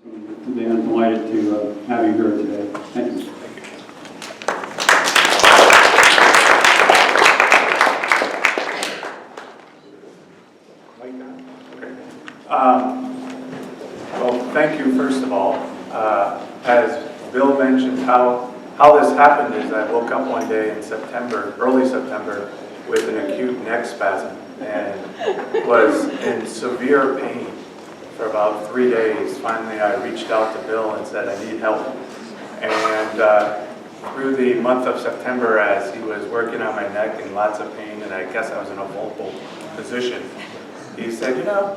Today, I'm delighted to have you here today. Thank you. Well, thank you, first of all. As Bill mentioned, how this happened is I woke up one day in September, early September, with an acute neck spasm and was in severe pain for about 3 days. Finally, I reached out to Bill and said, I need help. And through the month of September, as he was working on my neck in lots of pain, and I guess I was in a vulnerable position, he said, you know,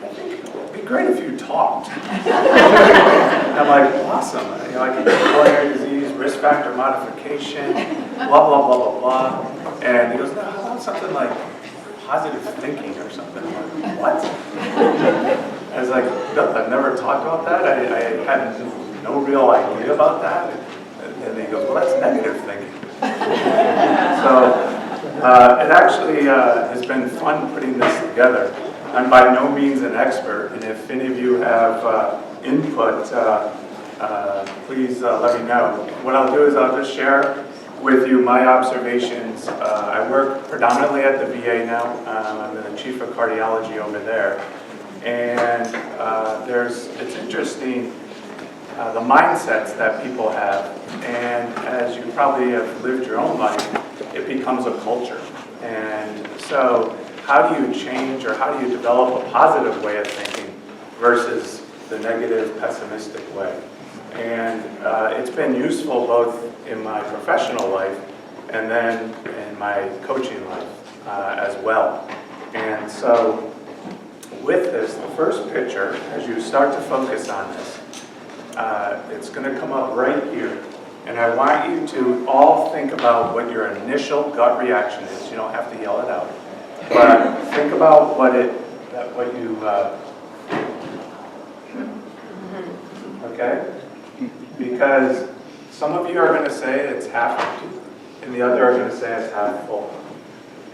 I think it'd be great if you talked. And I'm like, awesome. You know, I can do coronary disease, risk factor modification, blah, blah, blah, blah, blah. And he goes, no, how about something like positive thinking or something? I'm like, what? I was like, no, I've never talked about that. I had no real idea about that. And he goes, well, that's negative thinking. So it actually has been fun putting this together. I'm by no means an expert, and if any of you have input, please let me know. What I'll do is I'll just share with you my observations. I work predominantly at the VA now. I'm the chief of cardiology over there. And it's interesting, the mindsets that people have. And as you probably have lived your own life, it becomes a culture. And so how do you change or how do you develop a positive way of thinking versus the negative, pessimistic way? And it's been useful both in my professional life and then in my coaching life as well. And so with this, the first picture, as you start to focus on this, it's going to come up right here. And I want you to all think about what your initial gut reaction is. You don't have to yell it out. But think about okay? Because some of you are going to say it's half empty, and the other are going to say it's half full.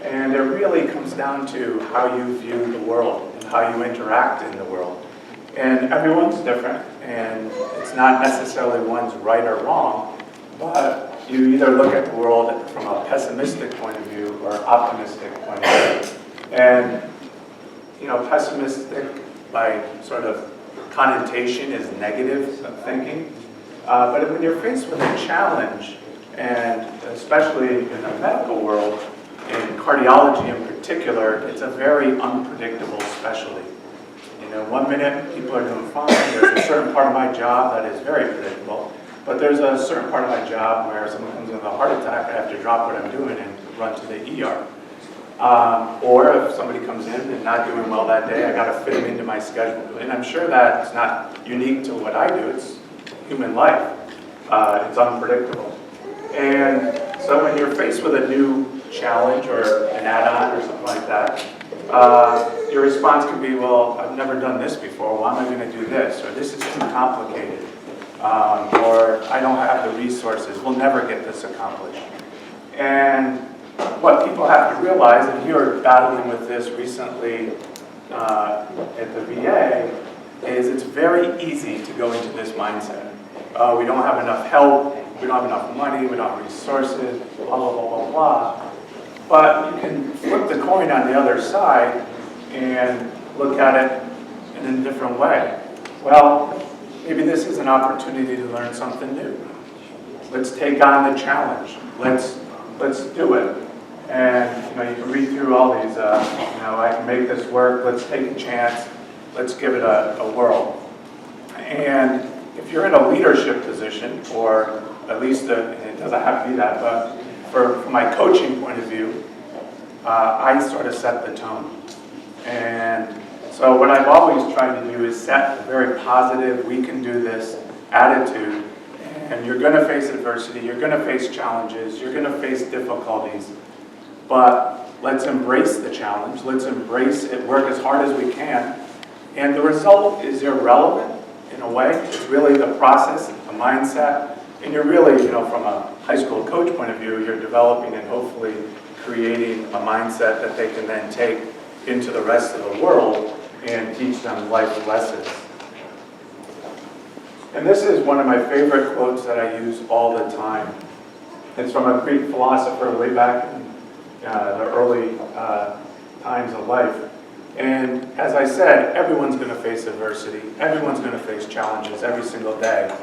And it really comes down to how you view the world and how you interact in the world. And everyone's different, and it's not necessarily one's right or wrong, but you either look at the world from a pessimistic point of view or optimistic point of view. And, you know, pessimistic by sort of connotation is negative thinking. But when you're faced with a challenge, and especially in the medical world, in cardiology in particular, it's a very unpredictable specialty. You know, 1 minute people are doing fine, there's a certain part of my job that is very predictable, but there's a certain part of my job where someone comes in with a heart attack, I have to drop what I'm doing and run to the ER. Or if somebody comes in and not doing well that day, I got to fit them into my schedule. And I'm sure that's not unique to what I do, it's human life. It's unpredictable. And so when you're faced with a new challenge or an add-on or something like that, your response could be, well, I've never done this before, why am I going to do this? Or this is too complicated. Or I don't have the resources, we'll never get this accomplished. And what people have to realize, and you're battling with this recently at the VA, is it's very easy to go into this mindset. We don't have enough help, we don't have enough money, we don't have resources, blah, blah, blah, blah, blah. But you can flip the coin on the other side and look at it in a different way. Well, maybe this is an opportunity to learn something new. Let's take on the challenge. Let's do it. And you know, you can read through all these, I can make this work, let's take a chance, let's give it a whirl. And if you're in a leadership position, or at least, it doesn't have to be that, but from my coaching point of view, I sort of set the tone. And so what I've always tried to do is set a very positive, we can do this attitude. And you're going to face adversity, you're going to face challenges, you're going to face difficulties. But let's embrace the challenge, let's embrace it, work as hard as we can. And the result is irrelevant in a way. It's really the process, the mindset. And you're really, from a high school coach point of view, you're developing and hopefully creating a mindset that they can then take into the rest of the world and teach them life lessons. And this is one of my favorite quotes that I use all the time. It's from a Greek philosopher way back in the early times of life. And as I said, everyone's going to face adversity. Everyone's going to face challenges every single day.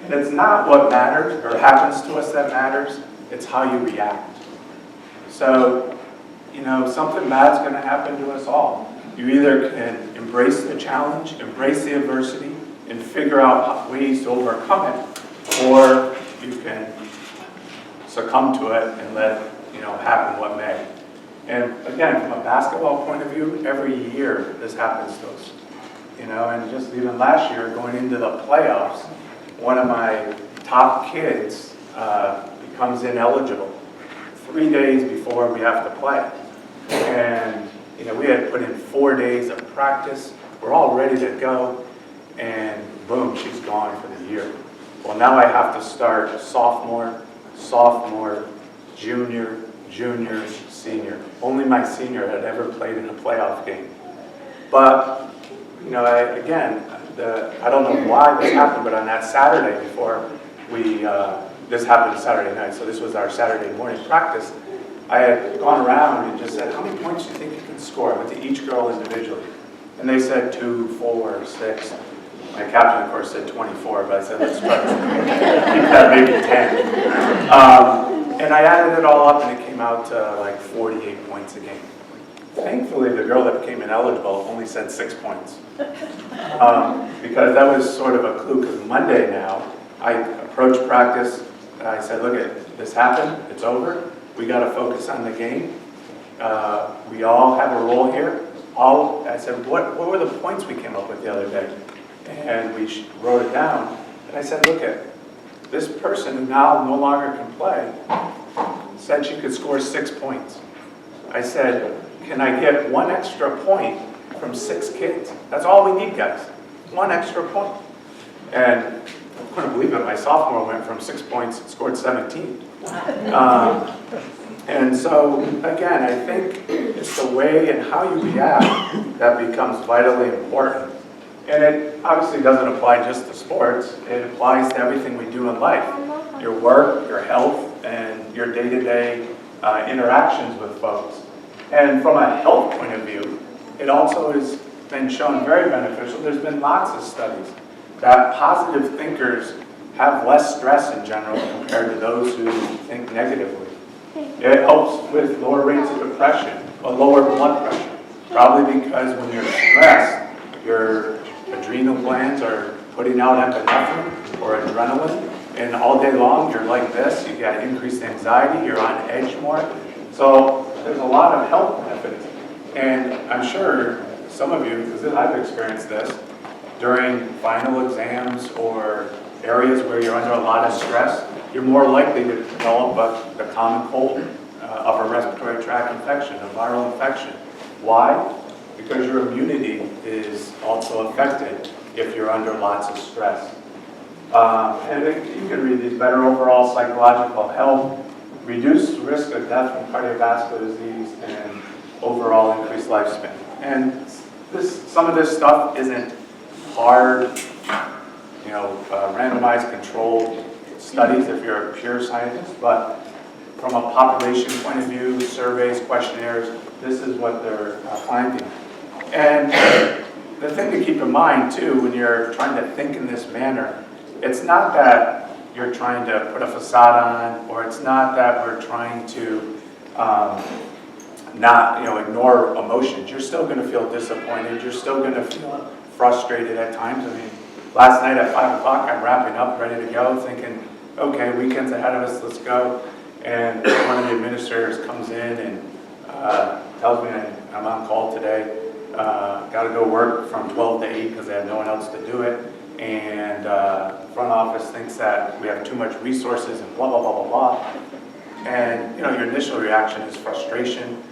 And it's not what matters or happens to us that matters. It's how you react. So, something bad's going to happen to us all. You either can embrace the challenge, embrace the adversity, and figure out ways to overcome it, or you can succumb to it and let happen what may. And again, from a basketball point of view, every year this happens to us. And just even last year, going into the playoffs, one of my top kids becomes ineligible 3 days before we have to play. And we had put in 4 days of practice. We're all ready to go, and boom, she's gone for the year. Well, now I have to start sophomore, junior, senior. Only my senior had ever played in a playoff game. But, I don't know why this happened, but on that Saturday before this happened Saturday night, so this was our Saturday morning practice, I had gone around and just said, how many points do you think you can score? I went to each girl individually. And they said 2, 4, 6. My captain, of course, said 24, but I said, let's try to keep that maybe 10. And I added it all up, and it came out to like 48 points a game. Thankfully, the girl that became ineligible only said 6 points. Because that was sort of a clue, because Monday now, I approached practice, and I said, look, this happened, it's over. We got to focus on the game. We all have a role here. I said, what were the points we came up with the other day? And we wrote it down. And I said, look, this person who now no longer can play said she could score 6 points. I said, can I get 1 extra point from 6 kids? That's all we need, guys. 1 extra point. And I couldn't believe it. My sophomore went from 6 points and scored 17. And so, again, I think it's the way and how you react that becomes vitally important. And it obviously doesn't apply just to sports. It applies to everything we do in life. Your work, your health, and your day-to-day interactions with folks. And from a health point of view, it also has been shown very beneficial. There's been lots of studies that positive thinkers have less stress in general compared to those who think negatively. It helps with lower rates of depression, lower blood pressure. Probably because when you're stressed, your adrenal glands are putting out epinephrine or adrenaline, and all day long you're like this, you get increased anxiety, you're on edge more. So there's a lot of health benefits. And I'm sure some of you, because I've experienced this, during final exams or areas where you're under a lot of stress, you're more likely to develop the common cold, upper respiratory tract infection, a viral infection. Why? Because your immunity is also affected if you're under lots of stress. And you can read these: better overall psychological health, reduced risk of death from cardiovascular disease, and overall increased lifespan. And some of this stuff isn't hard, randomized controlled studies if you're a pure scientist, but from a population point of view, surveys, questionnaires, this is what they're finding. And the thing to keep in mind too, when you're trying to think in this manner, it's not that you're trying to put a facade on, or it's not that we're trying to not ignore emotions. You're still going to feel disappointed. You're still going to feel frustrated at times. I mean, last night at 5 o'clock, I'm wrapping up, ready to go, thinking, okay, weekend's ahead of us, let's go. And one of the administrators comes in and tells me I'm on call today. Got to go work from 12 to 8 because I have no one else to do it. And front office thinks that we have too much resources and blah, blah, blah, blah, blah. And, your initial reaction is frustration.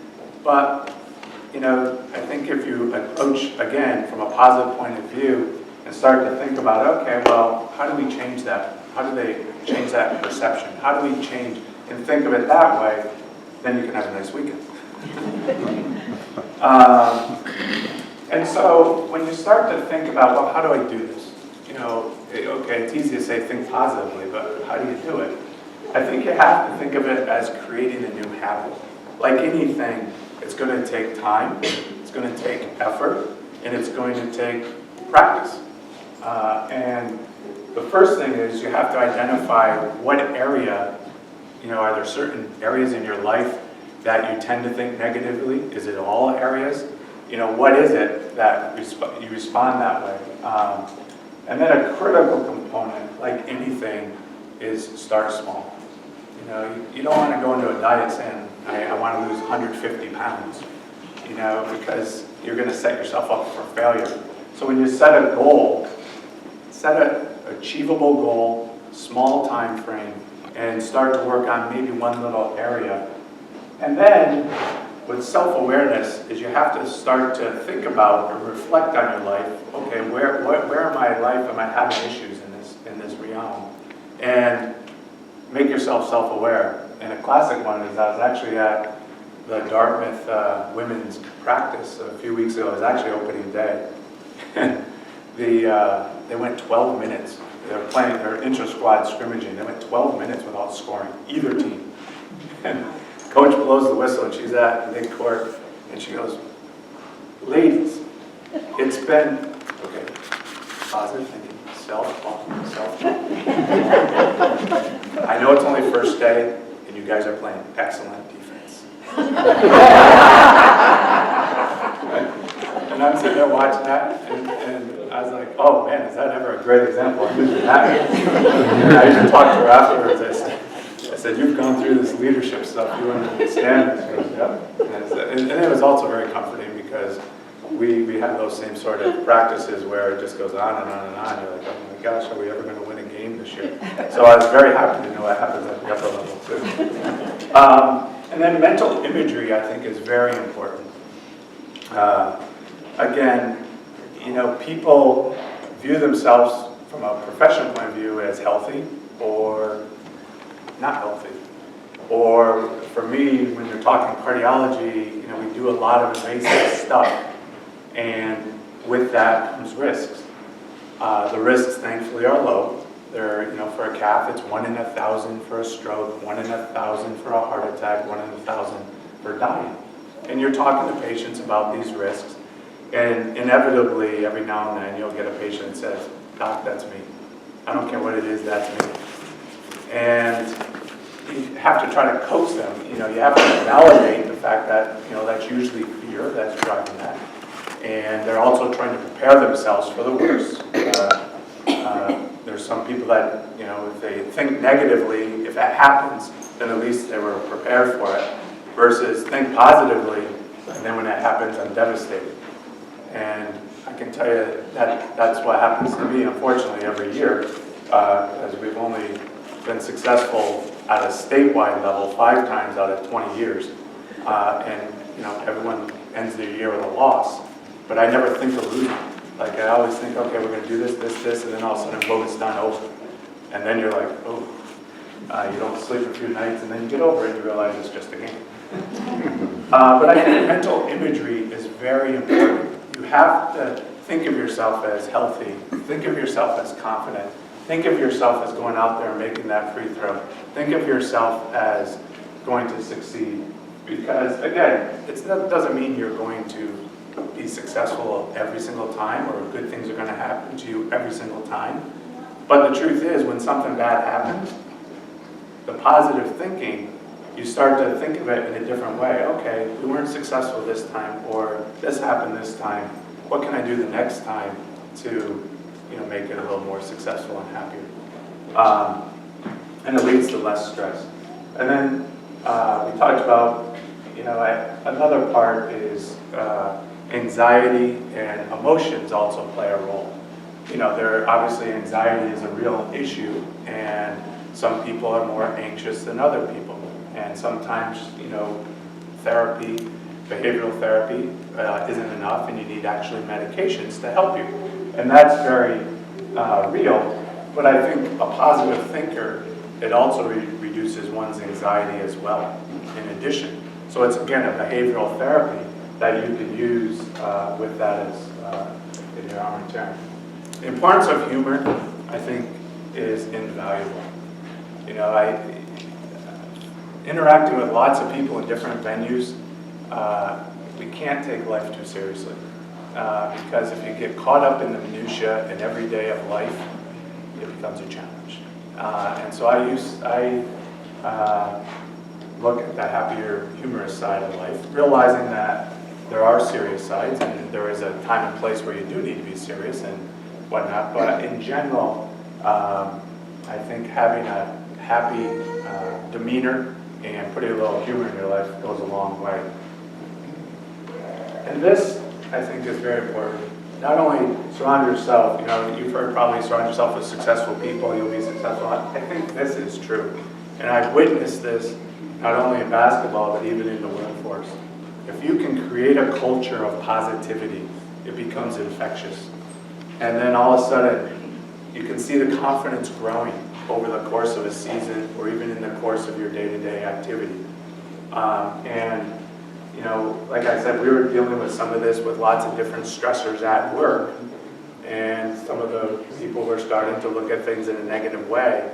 But, I think if you approach, again, from a positive point of view and start to think about, okay, well, how do we change that? How do they change that perception? How do we change and think of it that way? Then you can have a nice weekend. And so when you start to think about, well, how do I do this? okay, it's easy to say think positively, but how do you do it? I think you have to think of it as creating a new habit. Like anything, it's going to take time, it's going to take effort, and it's going to take practice. And the first thing is you have to identify what area, are there certain areas in your life that you tend to think negatively? Is it all areas? What is it that you respond that way? And then a critical component, like anything, is start small. You don't want to go into a diet saying, I want to lose 150 pounds, because you're going to set yourself up for failure. So when you set a goal, set an achievable goal, small time frame, and start to work on maybe one little area. And then, with self-awareness, is you have to start to think about or reflect on your life. Okay, where in my life am I having issues in this realm? And make yourself self-aware. And a classic one is I was actually at the Dartmouth women's practice a few weeks ago. It was actually opening day. They went 12 minutes. They were playing their intra-squad scrimmaging. They went 12 minutes without scoring, either team. And coach blows the whistle, and she's at mid-court, and she goes, "Ladies, it's been," okay, positive thinking, self-talk. "I know it's only first day, and you guys are playing excellent defense." And I'm sitting there watching that, and I was like, "Oh man, is that ever a great example?" I'm using that. And I even talked to her afterwards. I said, "You've gone through this leadership stuff. You understand this." She goes, "Yep." And it was also very comforting because we have those same sort of practices where it just goes on and on and on. You're like, "Oh my gosh, are we ever going to win a game this year?" So I was very happy to know what happens at the upper level too. And then mental imagery, I think, is very important. Again, people view themselves from a professional point of view as healthy or not healthy. Or for me, when you're talking cardiology, we do a lot of invasive stuff. And with that comes risks. The risks, thankfully, are low. They're, for a cath, it's 1 in 1,000 for a stroke, 1 in 1,000 for a heart attack, 1 in 1,000 for dying. And you're talking to patients about these risks. And inevitably, every now and then, you'll get a patient that says, "Doc, that's me. I don't care what it is, that's me." And you have to try to coax them. You have to validate the fact that, that's usually fear that's driving that. And they're also trying to prepare themselves for the worst. There's some people that, if they think negatively, if that happens, then at least they were prepared for it, versus think positively, and then when that happens, I'm devastated. And I can tell you that that's what happens to me, unfortunately, every year, as we've only been successful at a statewide level 5 times out of 20 years. And, everyone ends their year with a loss. But I never think of losing. Like, I always think, okay, we're going to do this, and then all of a sudden, boom, it's done, over. And then you're like, oh, you don't sleep a few nights, and then you get over it, and you realize it's just a game. But I think mental imagery is very important. You have to think of yourself as healthy, think of yourself as confident, think of yourself as going out there and making that free throw. Think of yourself as going to succeed. Because, again, it doesn't mean you're going to be successful every single time or good things are going to happen to you every single time. But the truth is, when something bad happens, the positive thinking, you start to think of it in a different way. Okay, we weren't successful this time, or this happened this time. What can I do the next time to make it a little more successful and happier? And it leads to less stress. And then we talked about, another part is anxiety and emotions also play a role. Obviously anxiety is a real issue, and some people are more anxious than other people. And sometimes, therapy, behavioral therapy isn't enough, and you need actually medications to help you. And that's very real. But I think a positive thinker, it also reduces one's anxiety as well, in addition. So it's, again, a behavioral therapy that you can use with that as in your armamentarium. The importance of humor, I think, is invaluable. You know, interacting with lots of people in different venues, we can't take life too seriously. Because if you get caught up in the minutiae and every day of life, it becomes a challenge. And so I look at the happier, humorous side of life, realizing that there are serious sides, and there is a time and place where you do need to be serious and whatnot. But in general, I think having a happy demeanor and putting a little humor in your life goes a long way. And this, I think, is very important. Not only surround yourself, you know, you've heard probably surround yourself with successful people, you'll be successful. I think this is true. And I've witnessed this not only in basketball, but even in the workforce. If you can create a culture of positivity, it becomes infectious. And then all of a sudden, you can see the confidence growing over the course of a season or even in the course of your day-to-day activity. And, you know, like I said, we were dealing with some of this with lots of different stressors at work. And some of the people were starting to look at things in a negative way.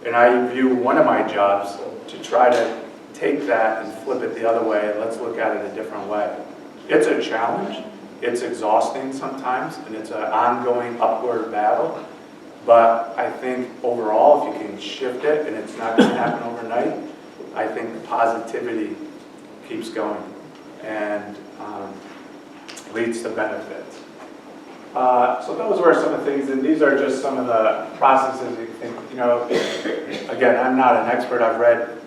And I view one of my jobs to try to take that and flip it the other way, and let's look at it a different way. It's a challenge, it's exhausting sometimes, and it's an ongoing upward battle. But I think overall, if you can shift it, and it's not going to happen overnight, I think the positivity keeps going and leads to benefits. So those were some of the things, and these are just some of the processes you think, you know, again, I'm not an expert. I've read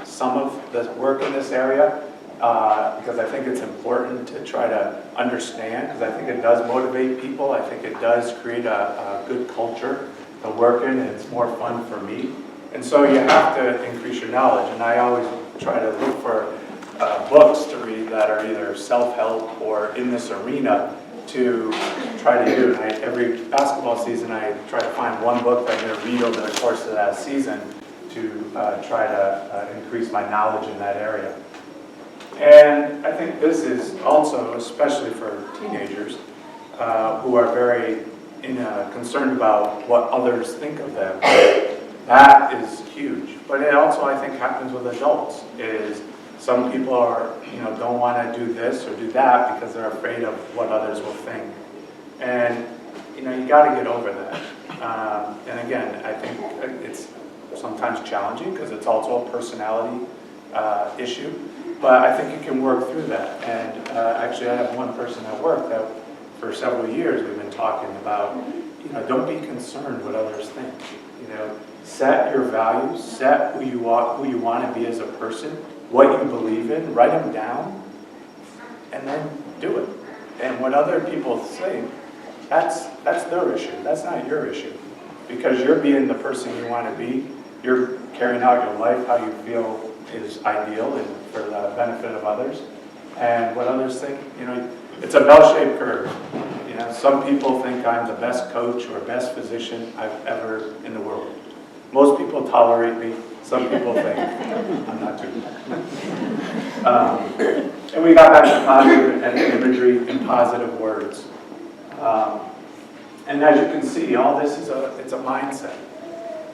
some of the work in this area because I think it's important to try to understand, because I think it does motivate people. I think it does create a good culture to work in, and it's more fun for me. And so you have to increase your knowledge, and I always try to look for books to read that are either self-help or in this arena to try to do. And every basketball season, I try to find one book that I'm going to read over the course of that season to try to increase my knowledge in that area. And I think this is also, especially for teenagers, who are very concerned about what others think of them. That is huge. But it also, I think, happens with adults. Is some people are, you know, don't want to do this or do that because they're afraid of what others will think. And, you know, you got to get over that. And again, I think it's sometimes challenging because it's also a personality issue. But I think you can work through that. And actually, I have one person at work that for several years we've been talking about, you know, don't be concerned what others think. You know, set your values, set who you want to be as a person, what you believe in, write them down, and then do it. And what other people think, that's their issue. That's not your issue. Because you're being the person you want to be. You're carrying out your life how you feel is ideal and for the benefit of others. And what others think, you know, it's a bell-shaped curve. You know, some people think I'm the best coach or best physician I've ever in the world. Most people tolerate me. Some people think I'm not too bad. And we got back to positive and imagery and positive words. And as you can see, all this is it's a mindset.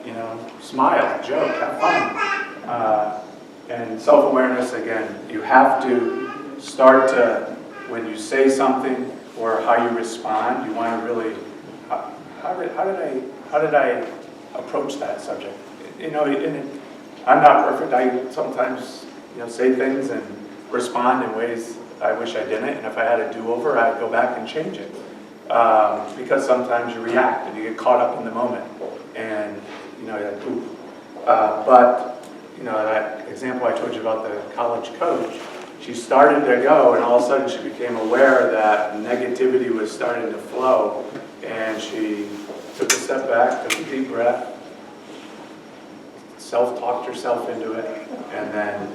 You know, smile, joke, have fun. And self-awareness, again, you have to start to, when you say something or how you respond, you want to really, how did I approach that subject? You know, I'm not perfect. I sometimes, you know, say things and respond in ways I wish I didn't. And if I had a do-over, I'd go back and change it. Because sometimes you react and you get caught up in the moment. And, you know, you're like, ooh. But, you know, that example I told you about the college coach, she started to go, and all of a sudden she became aware that negativity was starting to flow. And she took a step back, took a deep breath, self-talked herself into it, and then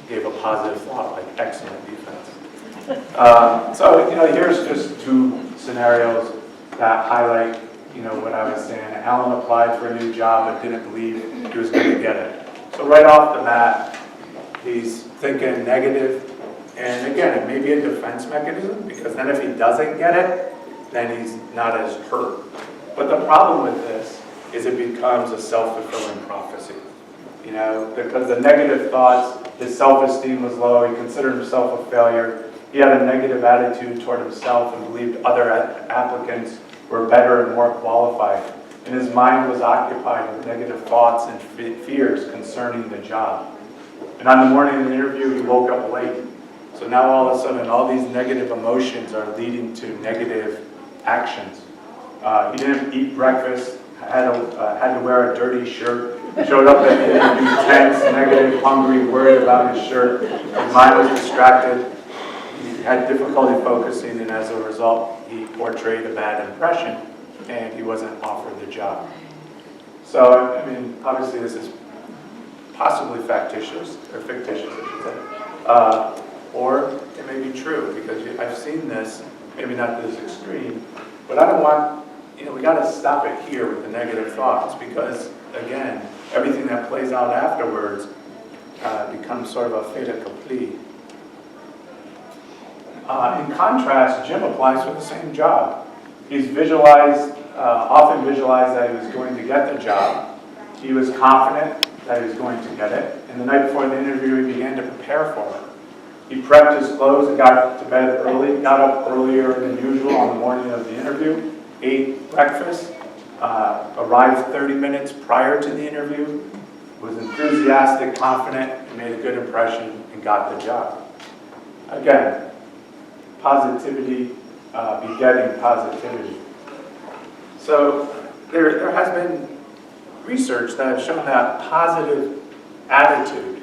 gave a positive thought, like excellent defense. So, you know, here's just two scenarios that highlight, you know, what I was saying. Alan applied for a new job but didn't believe he was going to get it. So right off the bat, he's thinking negative. And again, it may be a defense mechanism, because then if he doesn't get it, then he's not as hurt. But the problem with this is it becomes a self-fulfilling prophecy. You know, because the negative thoughts, his self-esteem was low, he considered himself a failure, he had a negative attitude toward himself and believed other applicants were better and more qualified. And his mind was occupied with negative thoughts and fears concerning the job. And on the morning of the interview, he woke up late. So now all of a sudden, all these negative emotions are leading to negative actions. He didn't eat breakfast, had to wear a dirty shirt, showed up at the interview tense, negative, hungry, worried about his shirt. His mind was distracted. He had difficulty focusing, and as a result, he portrayed a bad impression, and he wasn't offered the job. So, I mean, obviously this is possibly fictitious, I should say. Or it may be true, because I've seen this, maybe not to this extreme, but I don't want, we got to stop it here with the negative thoughts, because, again, everything that plays out afterwards becomes sort of a fait accompli. In contrast, Jim applies for the same job. He's often visualized that he was going to get the job. He was confident that he was going to get it. And the night before the interview, he began to prepare for it. He prepped his clothes and got to bed early, got up earlier than usual on the morning of the interview, ate breakfast, arrived 30 minutes prior to the interview, was enthusiastic, confident, and made a good impression and got the job. Again, positivity begetting positivity. So there has been research that has shown that positive attitude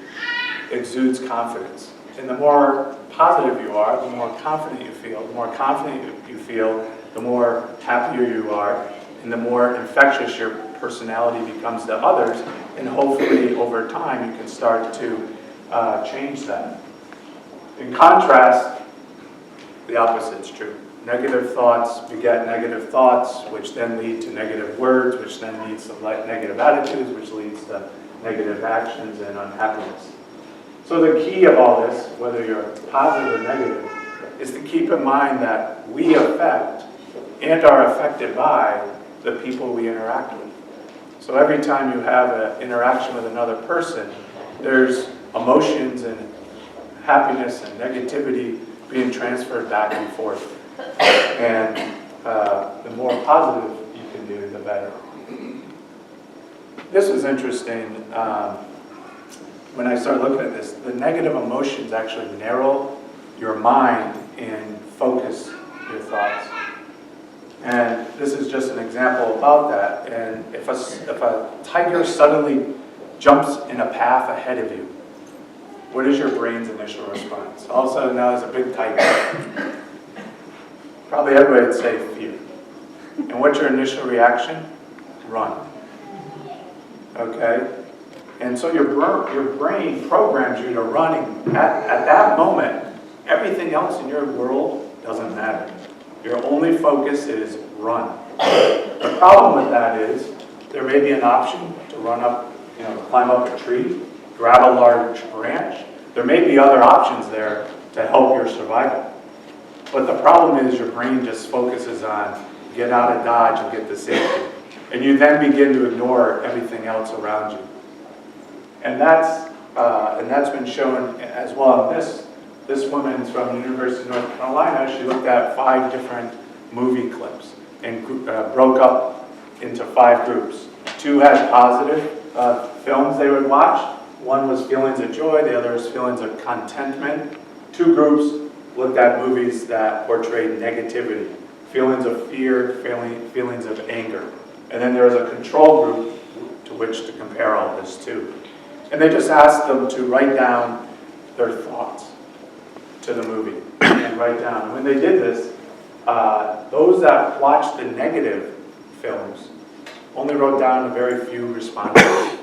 exudes confidence. And the more positive you are, the more confident you feel. The more confident you feel, the more happier you are, and the more infectious your personality becomes to others. And hopefully, over time, you can start to change that. In contrast, the opposite is true. Negative thoughts beget negative thoughts, which then lead to negative words, which then leads to negative attitudes, which leads to negative actions and unhappiness. So the key of all this, whether you're positive or negative, is to keep in mind that we affect and are affected by the people we interact with. So every time you have an interaction with another person, there's emotions and happiness and negativity being transferred back and forth. And the more positive you can do, the better. This was interesting. When I started looking at this, the negative emotions actually narrow your mind and focus your thoughts. And this is just an example about that. And if a tiger suddenly jumps in a path ahead of you, what is your brain's initial response? All of a sudden now there's a big tiger. Probably everybody would say fear. And what's your initial reaction? Run. Okay? And so your brain programs you to running. At that moment, everything else in your world doesn't matter. Your only focus is run. The problem with that is there may be an option to run up, climb up a tree, grab a large branch. There may be other options there to help your survival. But the problem is your brain just focuses on get out of Dodge and get to safety. And you then begin to ignore everything else around you. And that's been shown as well. This woman's from the University of North Carolina. She looked at 5 different movie clips and broke up into 5 groups. 2 had positive films they would watch. 1 was feelings of joy, the other was feelings of contentment. 2 groups looked at movies that portrayed negativity, feelings of fear, feelings of anger. And then there was a control group to which to compare all this to. And they just asked them to write down their thoughts to the movie and write down. And when they did this, those that watched the negative films only wrote down a very few responses.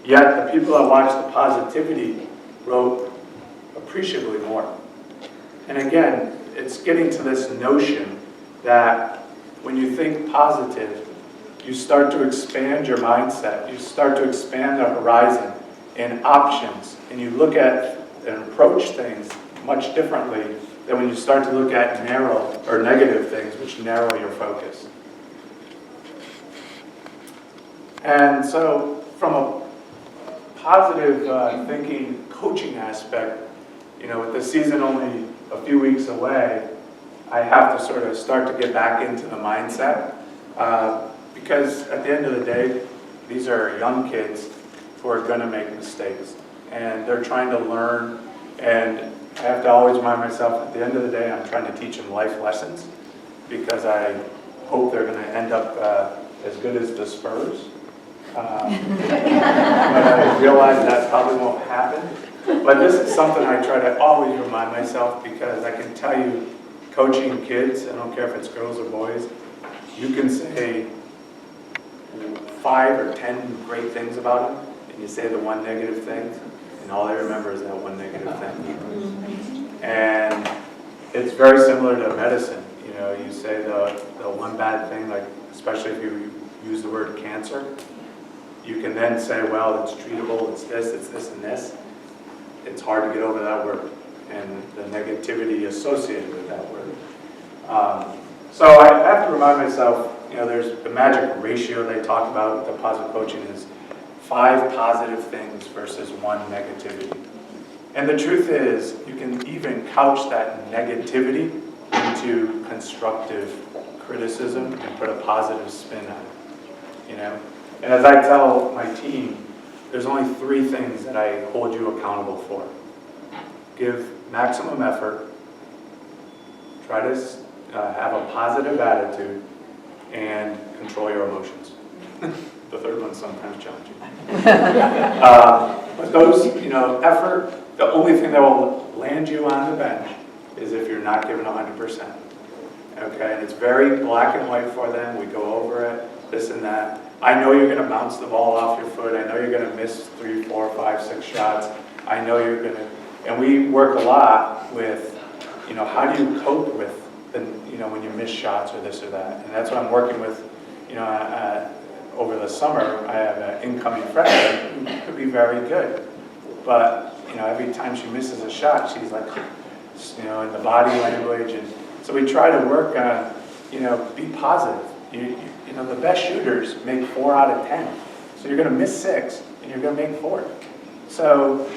Yet the people that watched the positivity wrote appreciably more. And again, it's getting to this notion that when you think positive, you start to expand your mindset. You start to expand the horizon and options. And you look at and approach things much differently that when you start to look at narrow or negative things, which narrow your focus. And so from a positive thinking coaching aspect, with the season only a few weeks away, I have to sort of start to get back into the mindset because at the end of the day, these are young kids who are going to make mistakes and they're trying to learn, and I have to always remind myself at the end of the day I'm trying to teach them life lessons because I hope they're going to end up as good as the Spurs. But I realize that probably won't happen. But this is something I try to always remind myself because I can tell you, coaching kids, I don't care if it's girls or boys, you can say 5 or 10 great things about them, and you say the one negative thing, and all they remember is that one negative thing. And it's very similar to medicine. You say the one bad thing, like especially if you use the word cancer, you can then say, well, it's treatable, it's this, and this. It's hard to get over that word and the negativity associated with that word. So I have to remind myself, there's the magic ratio they talk about with the positive coaching is 5 positive things versus 1 negativity. And the truth is, you can even couch that negativity into constructive criticism and put a positive spin on it, And as I tell my team, there's only 3 things that I hold you accountable for. Give maximum effort, try to have a positive attitude, and control your emotions. The third one's sometimes challenging. But those, effort, the only thing that will land you on the bench is if you're not giving 100%. Okay, and it's very black and white for them. We go over it, this and that. I know you're going to bounce the ball off your foot. I know you're going to miss 3, 4, 5, 6 shots. I know you're going to, and we work a lot with, how do you cope with, when you miss shots or this or that. And that's what I'm working with, over the summer. I have an incoming freshman who could be very good. But, every time she misses a shot, she's like, in the body language. And so we try to work on, be positive. The best shooters make 4 out of 10. So you're going to miss 6, and you're going to make 4. So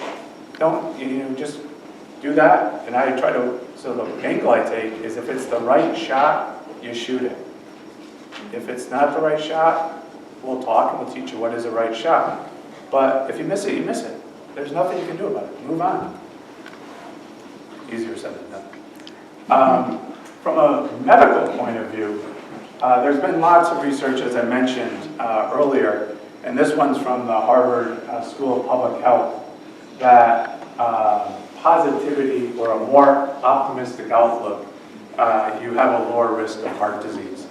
don't, just do that. And I try to, so the angle I take is if it's the right shot, you shoot it. If it's not the right shot, we'll talk and we'll teach you what is the right shot. But if you miss it, you miss it. There's nothing you can do about it. Move on. Easier said than done. From a medical point of view, there's been lots of research, as I mentioned earlier, and this one's from the Harvard School of Public Health, that positivity or a more optimistic outlook, you have a lower risk of heart disease.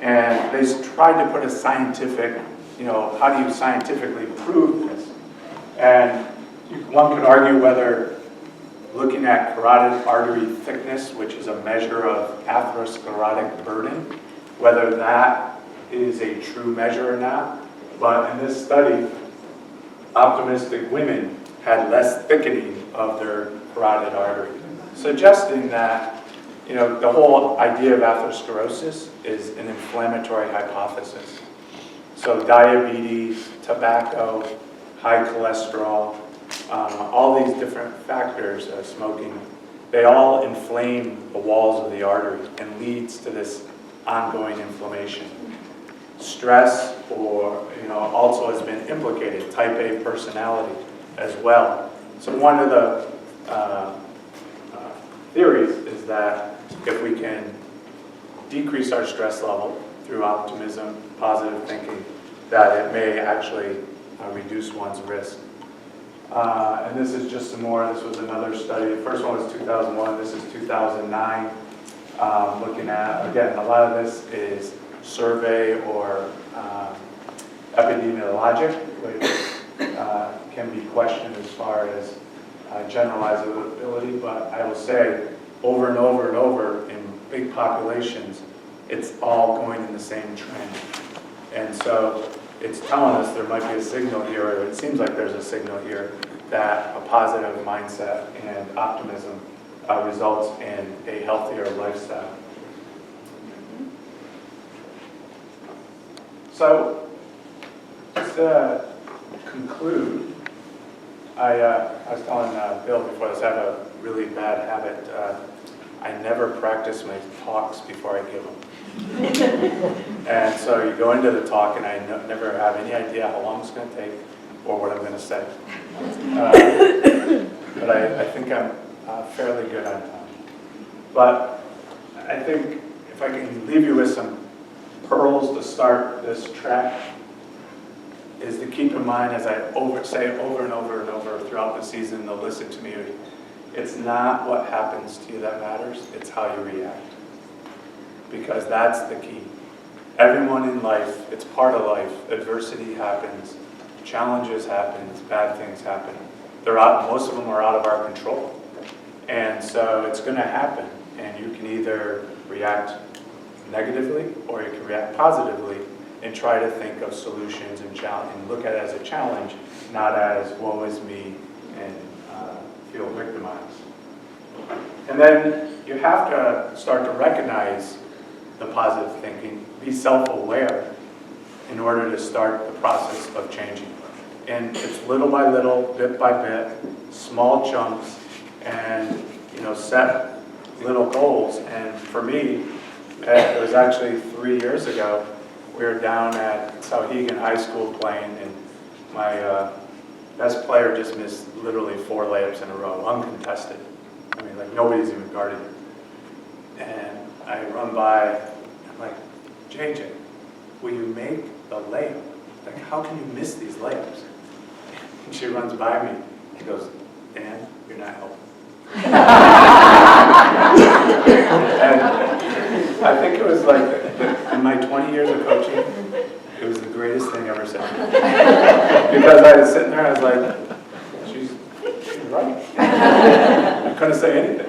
And they tried to put a scientific, how do you scientifically prove this? And one could argue whether looking at carotid artery thickness, which is a measure of atherosclerotic burden, whether that is a true measure or not. But in this study, optimistic women had less thickening of their carotid artery, suggesting that the whole idea of atherosclerosis is an inflammatory hypothesis. So diabetes, tobacco, high cholesterol, all these different factors, smoking, they all inflame the walls of the artery and leads to this ongoing inflammation. Stress, or also has been implicated, type A personality as well. So one of the theories is that if we can decrease our stress level through optimism, positive thinking, that it may actually reduce one's risk. And this is just some more. This was another study. The first one was 2001. This is 2009. Looking at, again, a lot of this is survey or epidemiologic, which can be questioned as far as generalizability. But I will say, over and over and over in big populations, it's all going in the same trend. And so it's telling us there might be a signal here, or it seems like there's a signal here, that a positive mindset and optimism results in a healthier lifestyle. So, just to conclude, I was telling Bill before this, I have a really bad habit. I never practice my talks before I give them. And so you go into the talk, and I never have any idea how long it's going to take or what I'm going to say. But I think I'm fairly good on time. But I think if I can leave you with some pearls to start this track, is to keep in mind, as I say it over and over and over throughout the season, they'll listen to me, it's not what happens to you that matters, it's how you react. Because that's the key. Everyone in life, it's part of life, adversity happens, challenges happen, bad things happen. Most of them are out of our control. And so it's going to happen, and you can either react negatively or you can react positively and try to think of solutions and look at it as a challenge, not as woe is me and feel victimized. And then you have to start to recognize the positive thinking, be self-aware in order to start the process of changing. And it's little by little, bit by bit, small chunks, and set little goals. And for me, it was actually 3 years ago. We were down at Sauhegan High School playing, and my best player just missed literally 4 layups in a row, uncontested. I mean, like nobody's even guarded him. And I run by, I'm like, JJ, will you make the layup? Like, how can you miss these layups? And she runs by me. She goes, Dan, you're not helping. And I think it was like, in my 20 years of coaching, it was the greatest thing ever said. Because I was sitting there, I was like, she's right. I couldn't say anything.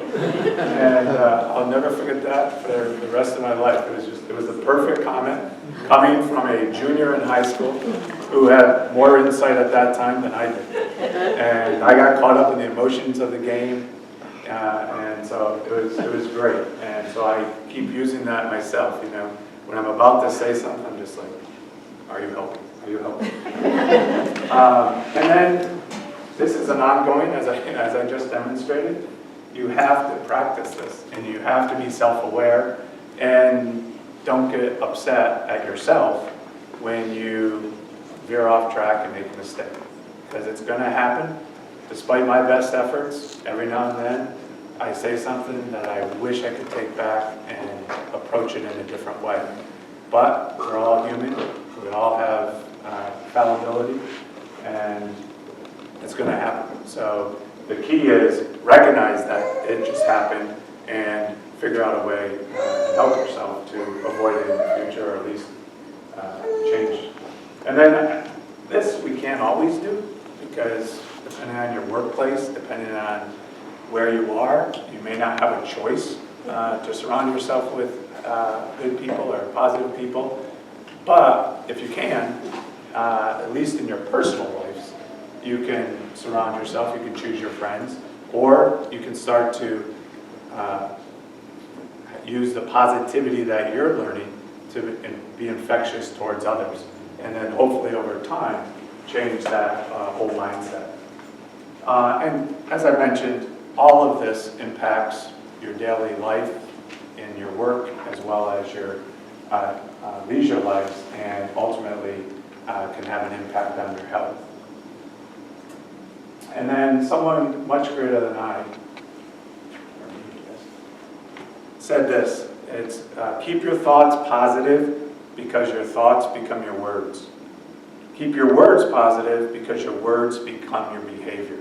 And I'll never forget that for the rest of my life. It was the perfect comment coming from a junior in high school who had more insight at that time than I did. And I got caught up in the emotions of the game. And so it was great. And so I keep using that myself, When I'm about to say something, I'm just like, are you helping? Are you helping? And then this is an ongoing, as I just demonstrated. You have to practice this, and you have to be self-aware, and don't get upset at yourself when you veer off track and make a mistake. Because it's going to happen. Despite my best efforts, every now and then, I say something that I wish I could take back and approach it in a different way. But we're all human. We all have fallibility, and it's going to happen. So the key is recognize that it just happened and figure out a way to help yourself to avoid it in the future, or at least change. And then this we can't always do, because depending on your workplace, depending on where you are, you may not have a choice to surround yourself with good people or positive people. But if you can, at least in your personal lives, you can surround yourself, you can choose your friends, or you can start to use the positivity that you're learning to be infectious towards others. And then hopefully over time, change that whole mindset. And as I mentioned, all of this impacts your daily life in your work as well as your leisure lives, and ultimately can have an impact on your health. And then someone much greater than I said this. It's keep your thoughts positive because your thoughts become your words. Keep your words positive because your words become your behavior.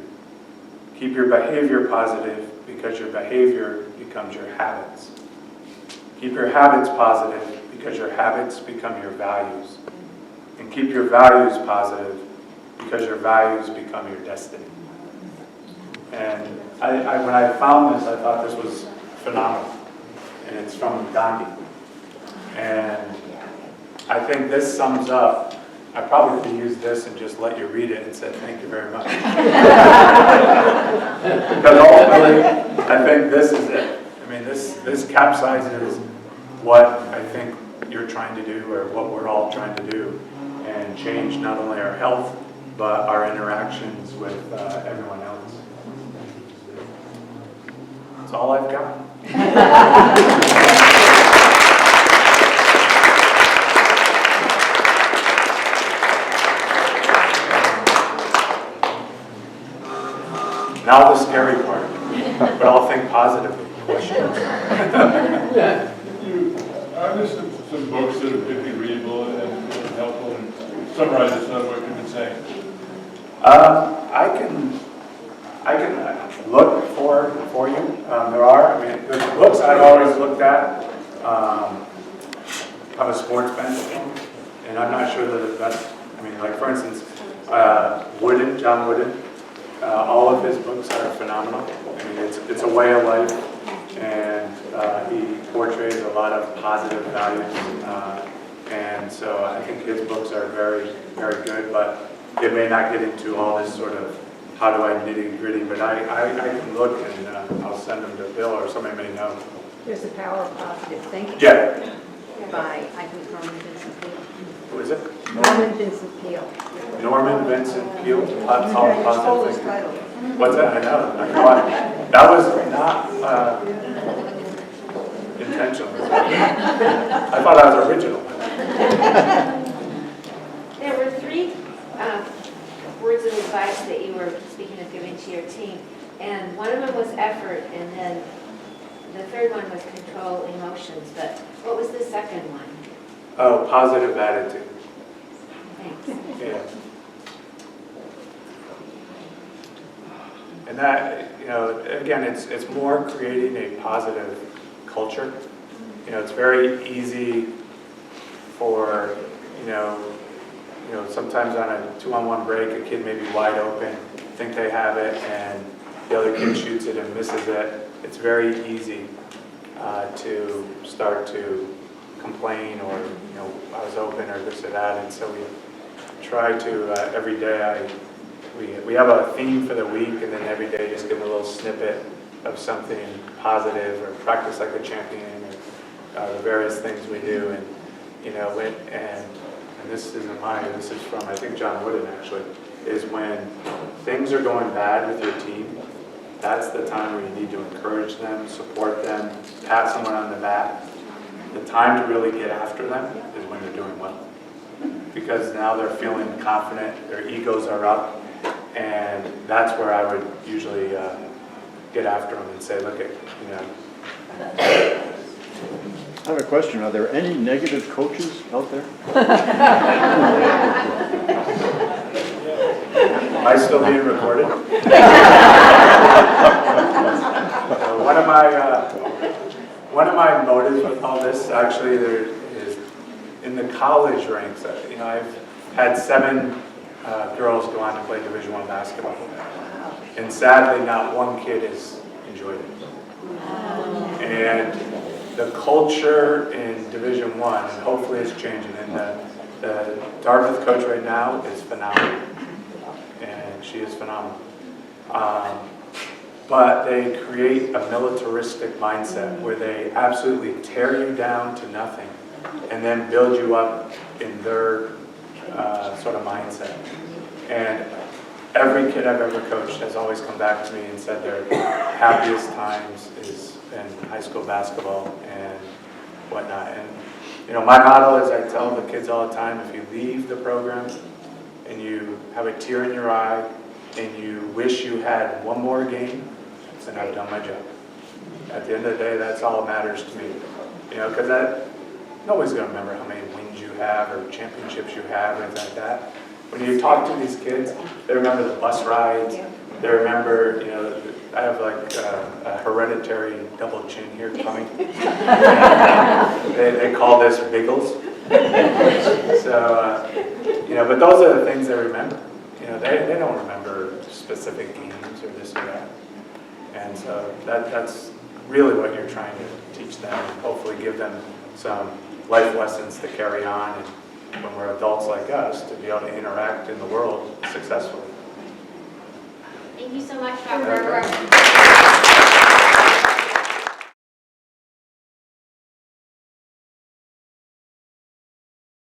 Keep your behavior positive because your behavior becomes your habits. Keep your habits positive because your habits become your values. And keep your values positive because your values become your destiny. And when I found this, I thought this was phenomenal. And it's from Gandhi. And I think this sums up I probably could use this and just let you read it and say thank you very much. Because ultimately, I think this is it. I mean, this capsizes what I think you're trying to do, or what we're all trying to do, and change not only our health, but our interactions with everyone else. That's all I've got. Now the scary part, but I'll think positively. Questions? Are there some books that are particularly readable and helpful and summarizes some of what you've been saying? I can look for you. There are. I mean, the books I've always looked at. I'm a sports fan, and I'm not sure that that's. I mean, like for instance, John Wooden. All of his books are phenomenal. I mean, it's a way of life, and he portrays a lot of positive values. And so I think his books are very, very good, but it may not get into all this sort of how do I nitty gritty, but I can look and I'll send them to Bill, or somebody may know. There's the Power of Positive Thinking. Yeah. By, I think, Norman Vincent Peale. Who is it? Norman Vincent Peale. Norman Vincent Peale. You stole his title. What's that? I know. That was not intentional. I thought that was original. There were three words of advice that you were speaking of giving to your team, and one of them was effort, and then the third one was control emotions, but what was the second one? Oh, positive attitude. Thanks. Yeah. And that, again, it's more creating a positive culture. It's very easy for, sometimes on a 2-on-1 break, a kid may be wide open, think they have it, and the other kid shoots it and misses it. It's very easy to start to complain, or, I was open, or this or that, and so we try to, every day, we have a theme for the week, and then every day just give them a little snippet of something positive, or practice like a champion, or the various things we do, and this isn't mine, this is from, I think, John Wooden actually, is when things are going bad with your team, that's the time where you need to encourage them, support them, pat someone on the back. The time to really get after them is when they're doing well, because now they're feeling confident, their egos are up, and that's where I would usually get after them and say, look at, I have a question. Are there any negative coaches out there? Am I still being recorded? One of my motives with all this, actually, there is in the college ranks. I've had 7 girls go on to play Division I basketball, and sadly, not one kid has enjoyed it. And the culture in Division I, and hopefully it's changing, and the Dartmouth coach right now is phenomenal, and she is phenomenal. But they create a militaristic mindset where they absolutely tear you down to nothing and then build you up in their sort of mindset. And every kid I've ever coached has always come back to me and said their happiest times is in high school basketball and whatnot. And my motto is, I tell the kids all the time, if you leave the program and you have a tear in your eye and you wish you had one more game, then I've done my job. At the end of the day, that's all that matters to me. Because nobody's going to remember how many wins you have or championships you have or anything like that. When you talk to these kids, they remember the bus rides. They remember, I have like a hereditary double chin here coming. They call this biggles. So, but those are the things they remember. They don't remember specific games or this or that. And so that's really what you're trying to teach them, and hopefully give them some life lessons to carry on, and when we're adults like us, to be able to interact in the world successfully. Thank you so much, Dr. Okay. Roberts.